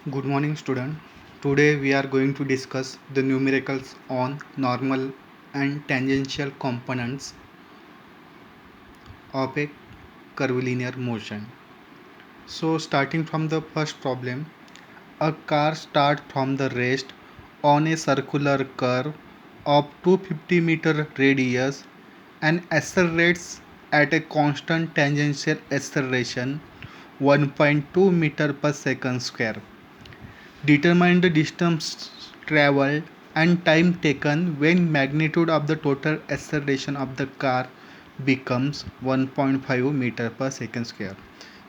Good morning, student. Today we are going to discuss the numericals on normal and tangential components of a curvilinear motion. So, starting from the first problem, a car starts from the rest on a circular curve of 250-meter radius and accelerates at a constant tangential acceleration 1.2 meter per second square. Determine the distance traveled and time taken when magnitude of the total acceleration of the car becomes 1.5 meter per second square.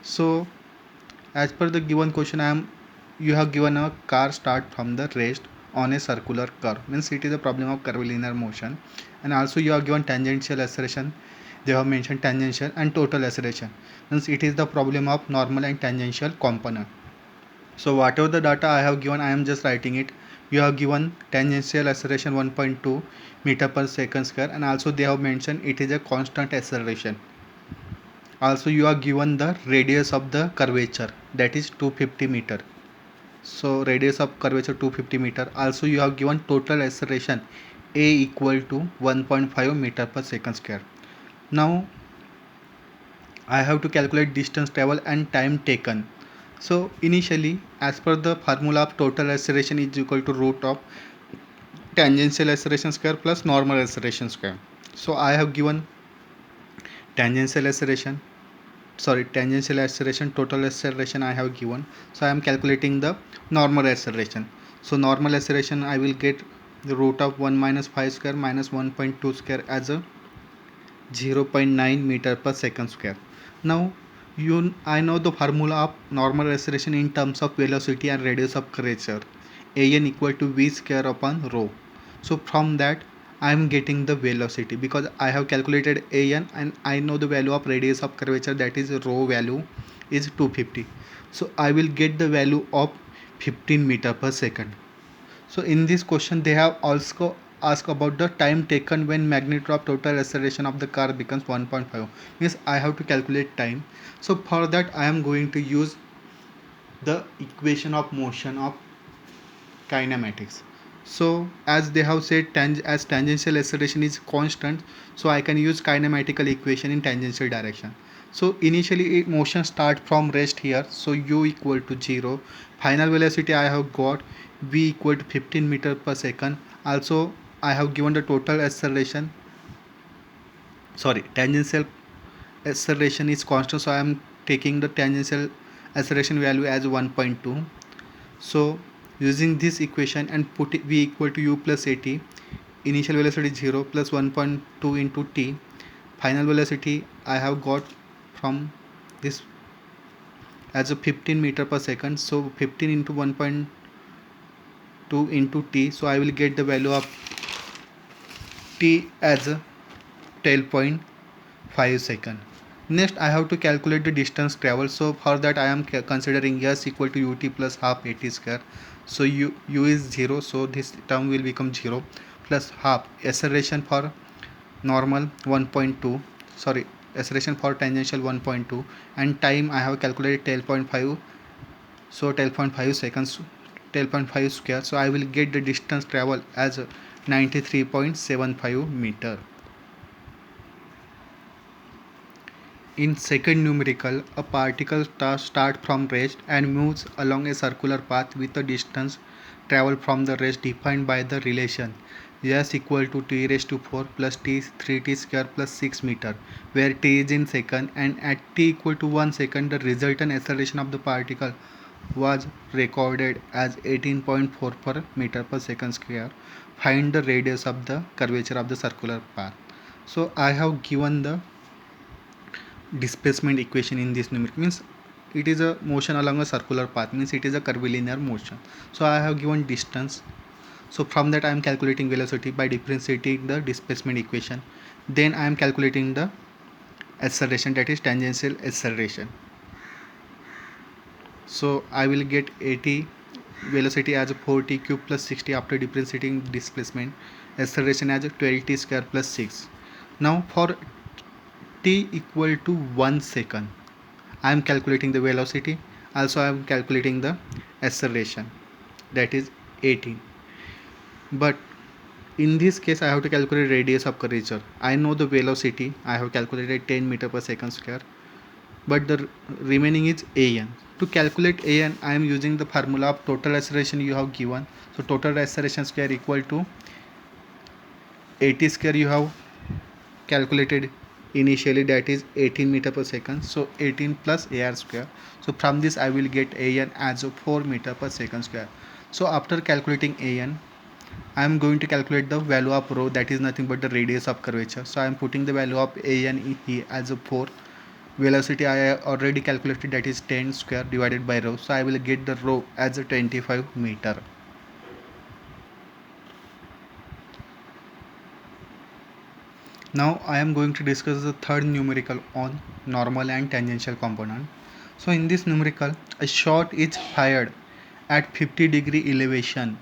So, as per the given question, you have given a car start from the rest on a circular curve. Means it is a problem of curvilinear motion, and also you have given tangential acceleration. They have mentioned tangential and total acceleration. Means it is the problem of normal and tangential component. So whatever the data I have given, I am just writing it. You have given tangential acceleration 1.2 meter per second square, and also they have mentioned it is a constant acceleration. Also you are given the radius of the curvature, that is 250 meter. So radius of curvature 250 meter. Also you have given total acceleration a equal to 1.5 meter per second square. Now I have to calculate distance travel and time taken. So initially, as per the formula of total acceleration is equal to root of tangential acceleration square plus normal acceleration square. So I have given tangential acceleration, tangential acceleration, total acceleration I have given. So I am calculating the normal acceleration. So normal acceleration I will get the root of 1 minus 5 square minus 1.2 square as a 0.9 meter per second square. Now I know the formula of normal acceleration in terms of velocity and radius of curvature. An equal to v square upon rho. So from that I am getting the velocity because I have calculated an and I know the value of radius of curvature, that is rho value is 250. So I will get the value of 15 meter per second. So in this question they have also asked about the time taken when magnitude of total acceleration of the car becomes 1.5. Means I have to calculate time. So for that I am going to use the equation of motion of kinematics. So as they have said, as tangential acceleration is constant, so I can use kinematical equation in tangential direction. So initially motion start from rest here, so u equal to 0. Final velocity I have got v equal to 15 meter per second. Also I have given the total acceleration, tangential acceleration is constant, so I am taking the tangential acceleration value as 1.2. So using this equation and put v equal to u plus at, initial velocity 0 plus 1.2 into t, final velocity I have got from this as a 15 meter per second. So 15 into 1.2 into t, so I will get the value of t as a 12.5 second. Next I have to calculate the distance traveled. So for that I am considering s equal to ut plus half at square. So u is 0, so this term will become 0 plus half acceleration for normal 1.2, acceleration for tangential 1.2, and time I have calculated 12.5. So 12.5 seconds, 12.5 square. So I will get the distance travel as 93.75 meter. In second numerical, a particle starts from rest and moves along a circular path with a distance traveled from the rest defined by the relation s equal to t raised to 4 plus t 3t square plus 6 meter, where t is in second, and at t equal to 1 second the resultant acceleration of the particle was recorded as 18.4 per meter per second square. Find the radius of the curvature of the circular path. So I have given the displacement equation in this numeric. Means it is a motion along a circular path, means it is a curvilinear motion. So I have given distance, so from that I am calculating velocity by differentiating the displacement equation. Then I am calculating the acceleration, that is tangential acceleration. So I will get 80 velocity as 4t cube plus 60 after differentiating displacement, acceleration as 12t square plus 6. Now for t equal to 1 second I am calculating the velocity. Also I am calculating the acceleration, that is 18. But in this case I have to calculate radius of curvature. I know the velocity, I have calculated 10 meter per second square, but the remaining is an. To calculate an, I am using the formula of total acceleration you have given. So total acceleration square equal to 80 square you have calculated initially, that is 18 meter per second. So 18 plus ar square. So from this I will get an as a 4 meter per second square. So after calculating an, I am going to calculate the value of rho, that is nothing but the radius of curvature. So I am putting the value of an here as a 4. Velocity I already calculated, that is 10 square divided by rho. So I will get the rho as a 25 meter. Now I am going to discuss the third numerical on normal and tangential component. So in this numerical, a shot is fired at 50 degree elevation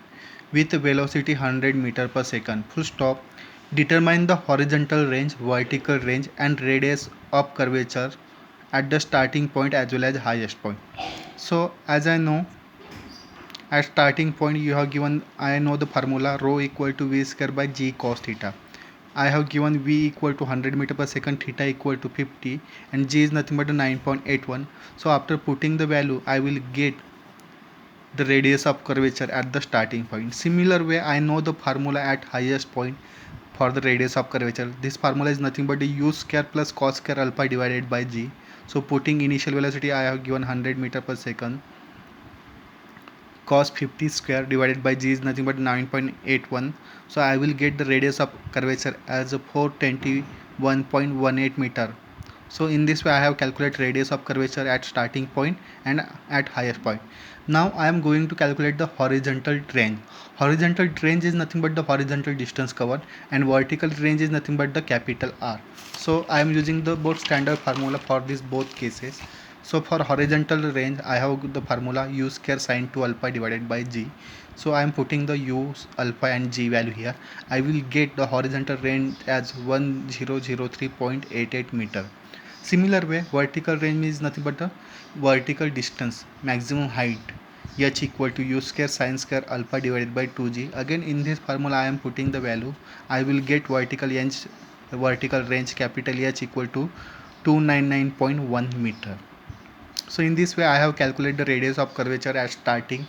with velocity 100 meter per second. Full stop. Determine the horizontal range, vertical range and radius of curvature at the starting point as well as highest point. So as I know, at starting point you have given, I know the formula rho equal to v square by g cos theta. I have given v equal to 100 meter per second, theta equal to 50 and g is nothing but 9.81. So after putting the value I will get the radius of curvature at the starting point. Similar way I know the formula at highest point for the radius of curvature. This formula is nothing but the u square plus cos square alpha divided by g. So putting initial velocity I have given 100 meter per second, cos 50 square divided by g is nothing but 9.81. So I will get the radius of curvature as a 421.18 meter. So in this way I have calculated radius of curvature at starting point and at highest point. Now I am going to calculate the horizontal range. Horizontal range is nothing but the horizontal distance covered and vertical range is nothing but the capital R. So I am using the both standard formula for these both cases. So for horizontal range I have the formula u square sin 2 alpha divided by g. So I am putting the u alpha and g value here. I will get the horizontal range as 1003.88 meter. Similar way, vertical range is nothing but the vertical distance, maximum height, h equal to u square sin square alpha divided by 2g. Again in this formula I am putting the value. I will get vertical range capital H equal to 299.1 meter. So in this way I have calculated the radius of curvature at starting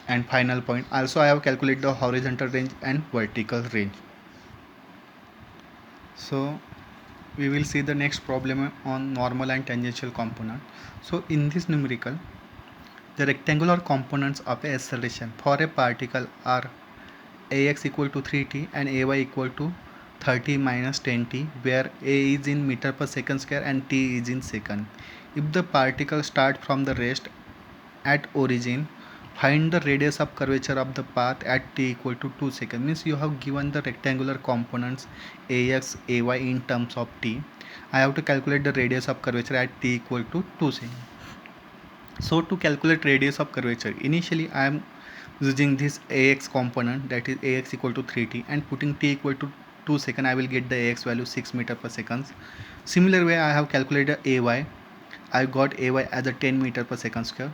and final point. Also I have calculated the horizontal range and vertical range. So we will see the next problem on normal and tangential component. So in this numerical, the rectangular components of a acceleration for a particle are ax equal to 3t and ay equal to 30 minus 10t, where a is in meter per second square and t is in second. If the particle start from the rest at origin, find the radius of curvature of the path at t equal to 2 seconds. Means you have given the rectangular components ax, ay in terms of t. I have to calculate the radius of curvature at t equal to 2 seconds. So to calculate radius of curvature, initially I am using this ax component, that is ax equal to 3t, and putting t equal to 2 seconds, I will get the ax value 6 meter per second. Similar way I have calculated ay. I got ay as a 10 meter per second square.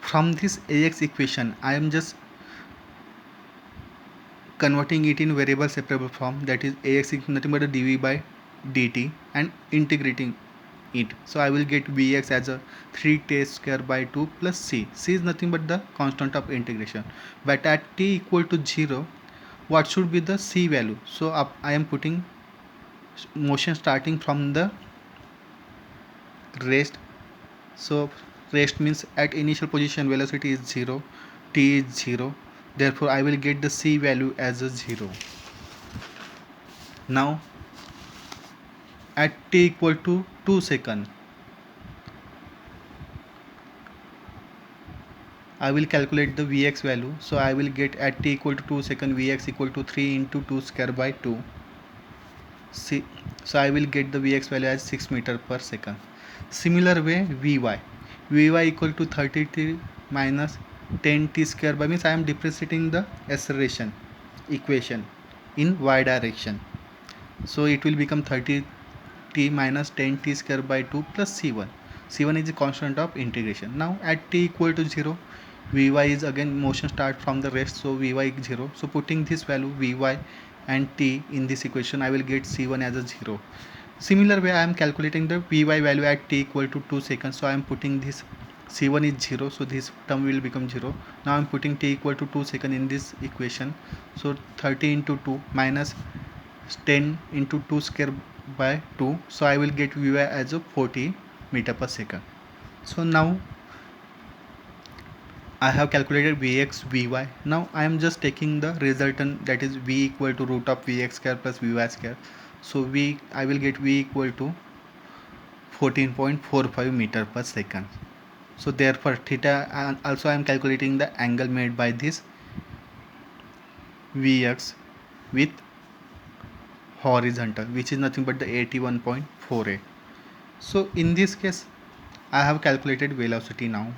From this ax equation I am just converting it in variable separable form, that is ax is nothing but a dv by dt, and integrating it. So I will get vx as a 3t square by 2 plus c. C is nothing but the constant of integration. But at t equal to 0, what should be the c value? So I am putting motion starting from the rest. So rest means at initial position velocity is 0, t is 0. Therefore I will get the c value as a 0. Now at t equal to 2 second, I will calculate the Vx value. So I will get at t equal to 2 second Vx equal to 3 into 2 square by 2. See, so I will get the Vx value as 6 meter per second. Similar way Vy equal to 33 minus 10t square by, means I am depreciating the acceleration equation in y direction. So it will become 30t minus 10t square by 2 plus c1. c1 is the constant of integration. Now at t equal to 0, vy is again motion start from the rest, so vy is 0. So putting this value vy and t in this equation, I will get c1 as a 0. Similar way I am calculating the vy value at t equal to 2 seconds, so I am putting this c1 is 0, so this term will become 0. Now I am putting t equal to 2 seconds in this equation, so 30 into 2 minus 10 into 2 square by 2, so I will get vy as a 40 meter per second. So now I have calculated Vx, Vy. Now I am just taking the resultant, that is V equal to root of Vx square plus Vy square. So I will get V equal to 14.45 meter per second. So therefore theta, and also I am calculating the angle made by this Vx with horizontal, which is nothing but the 81.48. So in this case I have calculated velocity now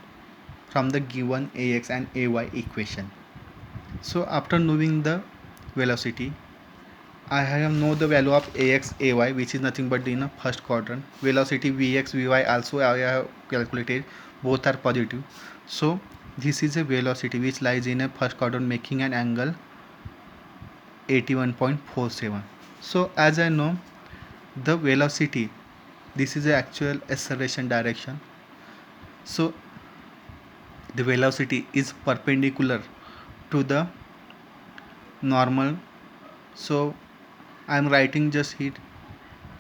from the given Ax and Ay equation. So after knowing the velocity, I have know the value of Ax, Ay, which is nothing but in the first quadrant. Velocity Vx, Vy also I have calculated, both are positive. So this is a velocity which lies in a first quadrant, making an angle 81.47. So as I know the velocity, this is the actual acceleration direction. So the velocity is perpendicular to the normal. So I am writing just it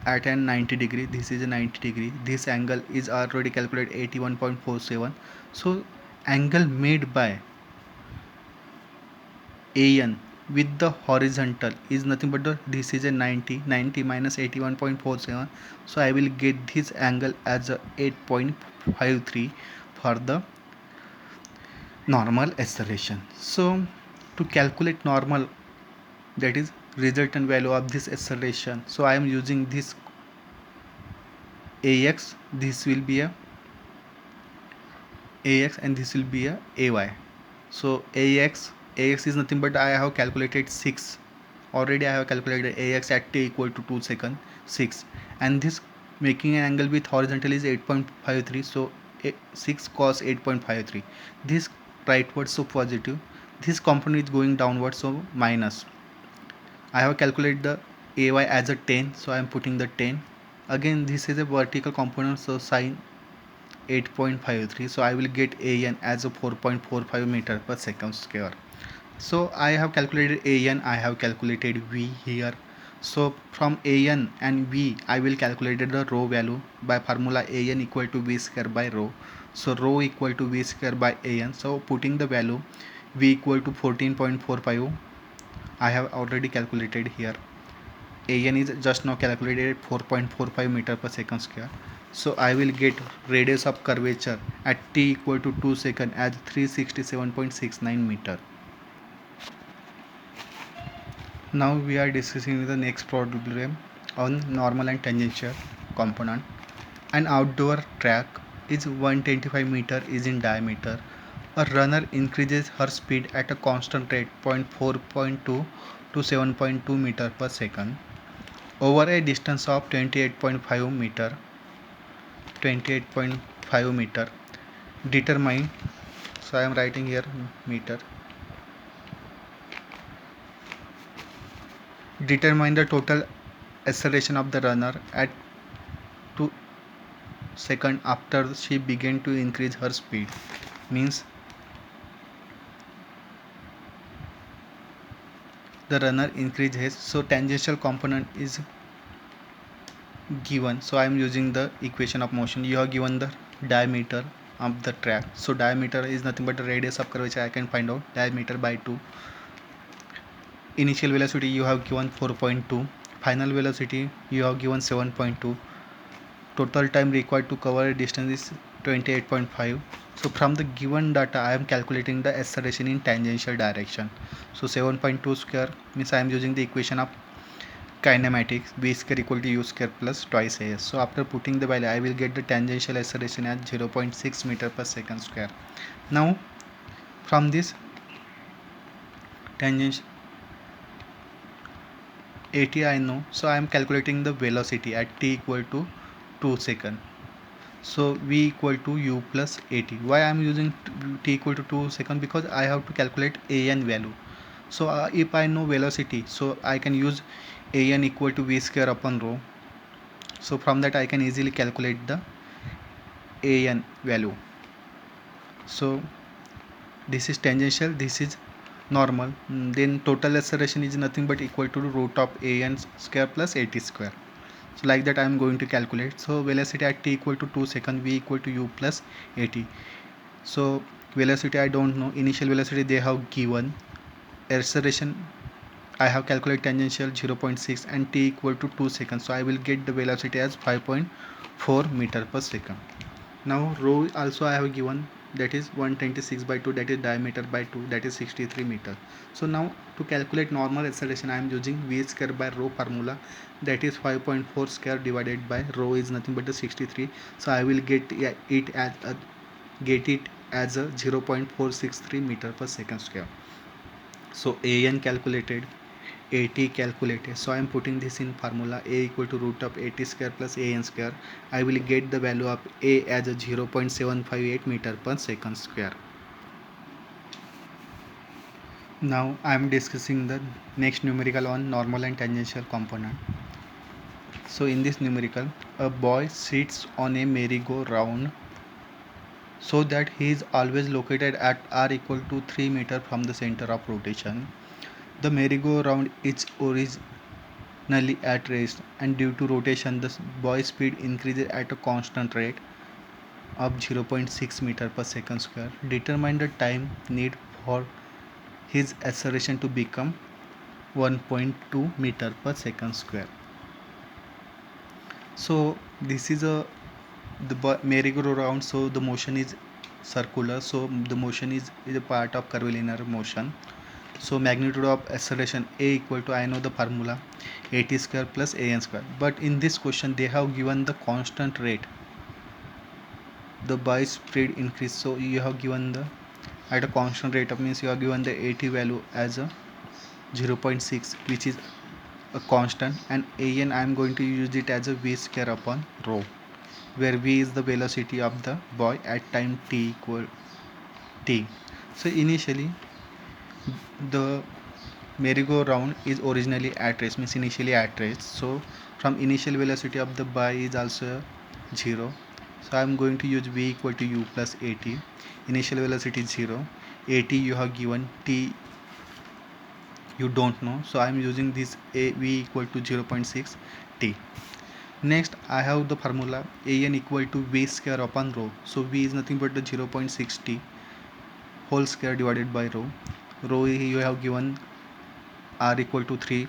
at an 90 degree. This is a 90 degree. This angle is already calculated 81.47. So angle made by an with the horizontal is nothing but this is a 90 minus 81.47. So I will get this angle as a 8.53 for the normal acceleration. So to calculate normal, that is resultant value of this acceleration, so I am using this Ax, this will be a Ax and this will be a Ay. So Ax is nothing but I have calculated 6. Already I have calculated Ax at t equal to 2 second 6, and this making an angle with horizontal is 8.53. So 6 cos 8.53. This rightwards, so positive. This component is going downwards, so minus. I have calculated the Ay as a 10, so I am putting the 10. Again this is a vertical component, so sine 8.53, so I will get an as a 4.45 meter per second square. So I have calculated an, I have calculated v here. So from an and v I will calculate the rho value by formula an equal to v square by rho. So rho equal to v square by an, so putting the value v equal to 14.45 I have already calculated here. An is just now calculated at 4.45 meter per second square. So I will get radius of curvature at t equal to 2 second as 367.69 meter. Now we are discussing the next problem on normal and tangential component. An outdoor track is 125 meter is in diameter. A runner increases her speed at a constant rate 0.4.2 to 7.2 meter per second over a distance of 28.5 meter. Determine, so I am writing here meter. Determine the total acceleration of the runner at 2 seconds after she began to increase her speed. Means the runner increases, so tangential component is given. So I am using the equation of motion. You have given the diameter of the track, so diameter is nothing but the radius of curvature. I can find out diameter by 2. Initial velocity you have given 4.2, final velocity you have given 7.2, total time required to cover a distance is 28.5. So from the given data I am calculating the acceleration in tangential direction. So 7.2 square means I am using the equation of kinematics, v square equal to u square plus twice as. So after putting the value I will get the tangential acceleration at 0.6 meter per second square. Now from this tangential at I know, so I am calculating the velocity at t equal to 2 second. So v equal to u plus at. Why I am using t equal to 2 seconds? Because I have to calculate an value. So if I know velocity, so I can use an equal to v square upon rho. So from that I can easily calculate the an value. So this is tangential, this is normal. Then total acceleration is nothing but equal to root of an square plus at square. So like that I am going to calculate. So velocity at t equal to 2 seconds, v equal to u plus at. So velocity I don't know, initial velocity they have given, acceleration I have calculated tangential 0.6 and t equal to 2 seconds. So I will get the velocity as 5.4 meter per second. Now rho also I have given, that is 126 by 2, that is diameter by 2, that is 63 meter. So now to calculate normal acceleration I am using v square by rho formula, that is 5.4 square divided by rho is nothing but the 63. So I will get it as a 0.463 meter per second square. So an calculated, at calculated. So I am putting this in formula, a equal to root of at square plus an square. I will get the value of a as a 0.758 meter per second square. Now I am discussing the next numerical on normal and tangential component. So in this numerical, a boy sits on a merry-go-round so that he is always located at r equal to 3 meter from the center of rotation. The merry-go-round is originally at rest, and due to rotation the boy's speed increases at a constant rate of 0.6 meter per second square. Determine the time need for his acceleration to become 1.2 meter per second square. So this is a merry-go-round, so the motion is circular, so the motion is a part of curvilinear motion. So magnitude of acceleration a equal to, I know the formula, at square plus an square, but in this question they have given the constant rate, the by speed increase. So you have given the at a constant rate of, means you have given the at value as a 0.6, which is a constant, and an I am going to use it as a v square upon rho, where v is the velocity of the boy at time t equal t. So initially the merry-go-round is originally at rest, means initially at rest. So from initial velocity of the boy is also 0. So I am going to use v equal to u plus at. Initial velocity is 0. At you have given, t you don't know, so I am using this a v equal to 0.6 t. Next I have the formula an equal to v square upon rho. So v is nothing but the 0.6 t whole square divided by rho. Rho you have given r equal to 3,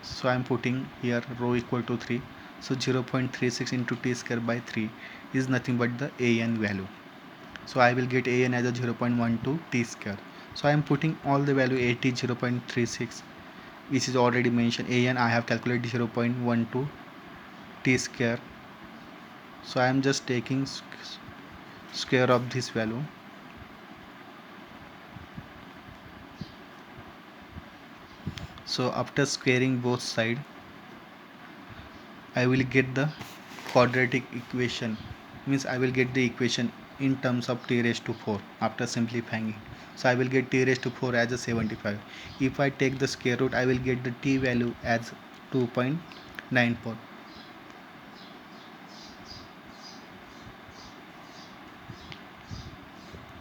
so I am putting here rho equal to 3. So 0.36 into t square by 3 is nothing but the an value. So I will get an as a 0.12 t square. So I am putting all the value, at 0.36, which is already mentioned, an I have calculated 0.12 t square. So I am just taking square of this value. So after squaring both sides I will get the quadratic equation, means I will get the equation in terms of t raised to 4 after simplifying it. So I will get t raised to 4 as a 75. If I take the square root I will get the t value as 2.94.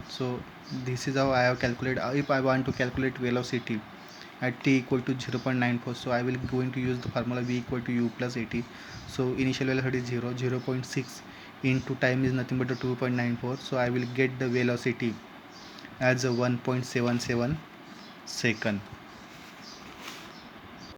So this is how I have calculated. If I want to calculate velocity at t equal to 0.94, so I will going to use the formula v equal to u plus at. So initial velocity is 0, 0.6 into time is nothing but the 2.94. So I will get the velocity as a 1.77 second.